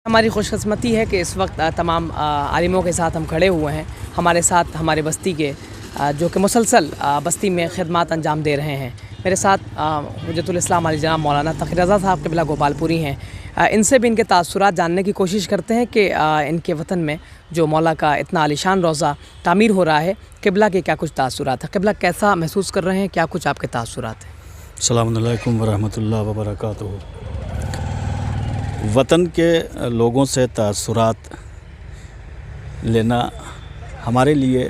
हमारी खुशकिस्मती है कि इस वक्त तमाम आलिमों के साथ हम खड़े हुए हैं। हमारे साथ हमारे बस्ती के जो कि मुसलसल बस्ती में खिदमत अंजाम दे रहे हैं। मेरे साथ हुज्जतुल इस्लाम अली जनाब मौलाना तक़ी रज़ा साहब क़िबला गोपालपुरी हैं। इनसे भी इनके तासुरात जानने की कोशिश करते हैं कि इनके वतन में जो मौला का इतना आलीशान रोज़ा तामीर हो रहा है, क़िबला के क्या कुछ तासुरात हैं, क़िबला कैसा महसूस कर रहे हैं, क्या कुछ आपके तासुरात हैं? अस्सलामु अलैकुम वरहमतुल्लाहि वबरकातुहू। वतन के लोगों से तासुरात लेना हमारे लिए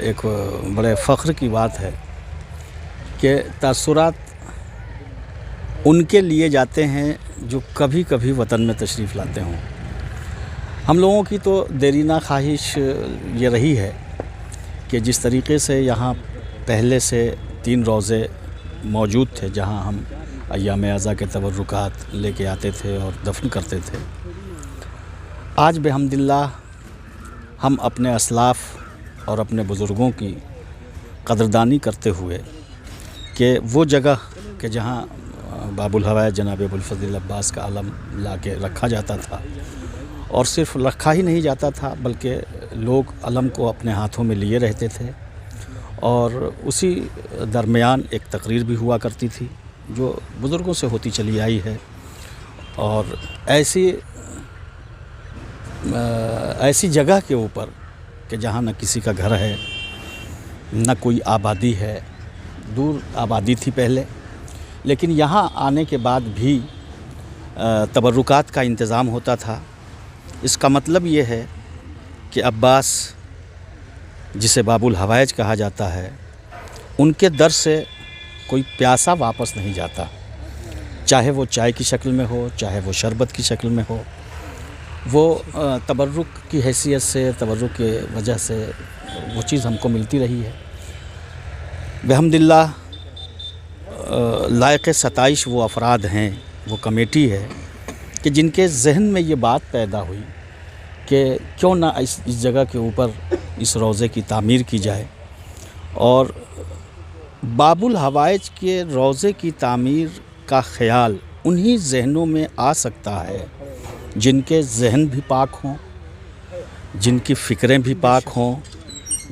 एक बड़े फ़ख्र की बात है कि तासुरात उनके लिए जाते हैं जो कभी कभी वतन में तशरीफ़ लाते हों। हम लोगों की तो देरीना ख्वाहिश ये रही है कि जिस तरीक़े से यहाँ पहले से 3 रोज़े मौजूद थे जहाँ हम अय्याम अज़ा के तबर्रुकात लेके आते थे और दफन करते थे, आज बिहम्दिल्लाह हम अपने असलाफ़ और अपने बुज़ुर्गों की क़दरदानी करते हुए कि वो जगह कि जहाँ बाबुल हवाए जनाब अबुल फ़ज़ल अब्बास का आलम ला के रखा जाता था, और सिर्फ़ रखा ही नहीं जाता था बल्कि लोग अलम को अपने हाथों में लिए रहते थे, और उसी दरमियान एक तकरीर भी हुआ करती थी जो बुज़ुर्गों से होती चली आई है। और ऐसी जगह के ऊपर कि जहाँ न किसी का घर है, न कोई आबादी है, दूर आबादी थी पहले, लेकिन यहाँ आने के बाद भी तबर्रुकात का इंतज़ाम होता था। इसका मतलब ये है कि अब्बास, जिसे बाबुल हवाइज कहा जाता है, उनके दर से कोई प्यासा वापस नहीं जाता, चाहे वो चाय की शक्ल में हो, चाहे वो शरबत की शक्ल में हो। वो तबर्रुक की हैसियत से, तबर्रुक के वजह से वो चीज़ हमको मिलती रही है। बिहम्दिल्लाह लायक़ सताइश वो अफराद हैं, वो कमेटी है कि जिनके ज़हन में ये बात पैदा हुई कि क्यों ना इस जगह के ऊपर इस रोज़े की तामीर की जाए, और बाबुल हवाइज के रोज़े की तामीर का ख़याल उन्हीं ज़हनों में आ सकता है जिनके ज़हन भी पाक हों, जिनकी फ़िक्रें भी पाक हों,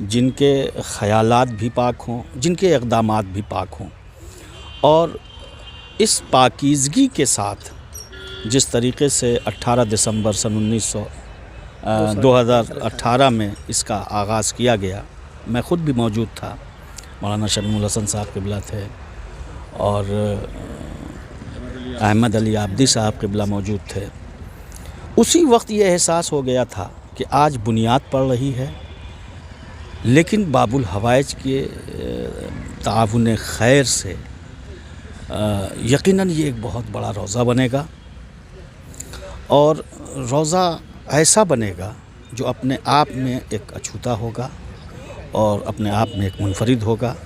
जिनके ख़यालात भी पाक हों, जिनके इक़दामात भी पाक हों। और इस पाकीज़गी के साथ जिस तरीक़े से 18 दिसंबर सन 2018 में इसका आगाज़ किया गया, मैं ख़ुद भी मौजूद था, मौलाना शमीमुल हसन साहब क़िबला थे और अहमद अली आबदी साहब क़िबला मौजूद थे। उसी वक्त ये एहसास हो गया था कि आज बुनियाद पड़ रही है, लेकिन बाबुल हवाइज के ताउन खैर से यकीनन ये एक बहुत बड़ा रोज़ा बनेगा, और रोज़ा ऐसा बनेगा जो अपने आप में एक अछूता होगा और अपने आप में एक मुनफरिद होगा।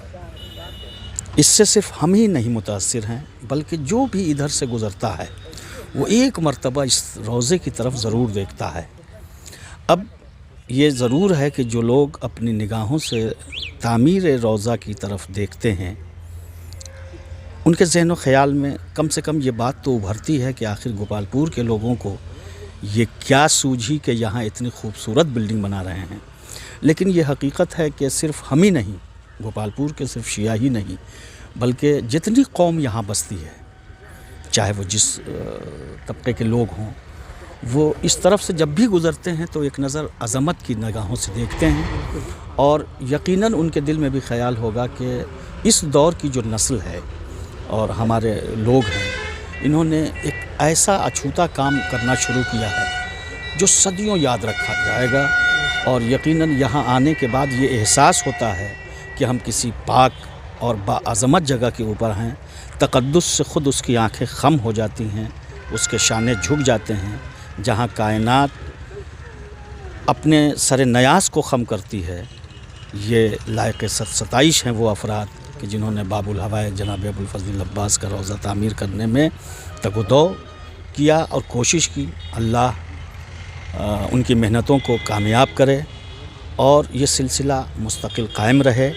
इससे सिर्फ़ हम ही नहीं मुतासिर हैं, बल्कि जो भी इधर से गुज़रता है वो एक मर्तबा इस रोज़े की तरफ ज़रूर देखता है। अब ये ज़रूर है कि जो लोग अपनी निगाहों से तामीर रोज़ा की तरफ देखते हैं, उनके ज़हन व ख़याल में कम से कम ये बात तो उभरती है कि आखिर गोपालपुर के लोगों को ये क्या सूझी कि यहाँ इतनी खूबसूरत बिल्डिंग बना रहे हैं। लेकिन ये हकीकत है कि सिर्फ़ हम ही नहीं, गोपालपुर के सिर्फ शिया ही नहीं, बल्कि जितनी कौम यहाँ बसती है, चाहे वो जिस तबके के लोग हों, वो इस तरफ से जब भी गुज़रते हैं तो एक नज़र अज़मत की निगाहों से देखते हैं, और यकीनन उनके दिल में भी ख़याल होगा कि इस दौर की जो नस्ल है और हमारे लोग हैं, इन्होंने एक ऐसा अछूता काम करना शुरू किया है जो सदियों याद रखा जाएगा। और यकीनन यहाँ आने के बाद ये एहसास होता है कि हम किसी पाक और बाअज़मत जगह के ऊपर हैं। तक़द्दुस से ख़ुद उसकी आँखें ख़म हो जाती हैं, उसके शाने झुक जाते हैं। जहाँ कायनात अपने सर नयाज़ को ख़म करती है, ये लायक़ सताइश हैं वो अफराद कि जिन्होंने बाबुल हवाए जनाब अबुल फ़ज़ल अब्बास का रोज़ा तामीर करने में तगदो किया और कोशिश की। अल्लाह उनकी मेहनतों को कामयाब करे और ये सिलसिला मुस्तक़िल कायम रहे,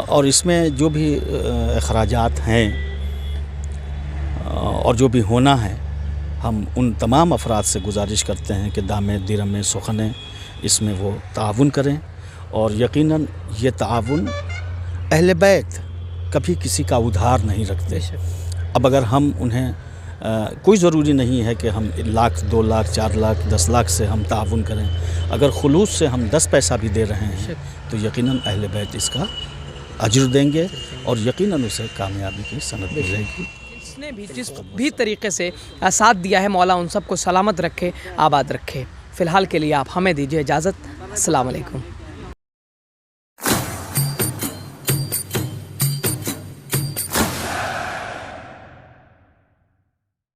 और इसमें जो भी अखराजात हैं और जो भी होना है ہم ان تمام افراد سے گزارش کرتے ہیں کہ دامِ درم سخن اس میں وہ تعاون کریں، اور یقیناً یہ تعاون اہل بیت کبھی کسی کا ادھار نہیں رکھتے۔ اب اگر ہم انہیں کوئی ضروری نہیں ہے کہ ہم 1 لاکھ 2 لاکھ 4 لاکھ 10 لاکھ سے ہم تعاون کریں، اگر خلوص سے ہم 10 پیسہ بھی دے رہے ہیں تو یقیناً اہل بیت اس کا اجر دیں گے اور یقیناً اسے کامیابی کی سند ملے گی۔ جس نے بھی جس بھی طریقے سے ساتھ دیا ہے، مولا ان سب کو سلامت رکھے، آباد رکھے۔ فی الحال کے لیے آپ ہمیں دیجیے اجازت۔ السلام علیکم۔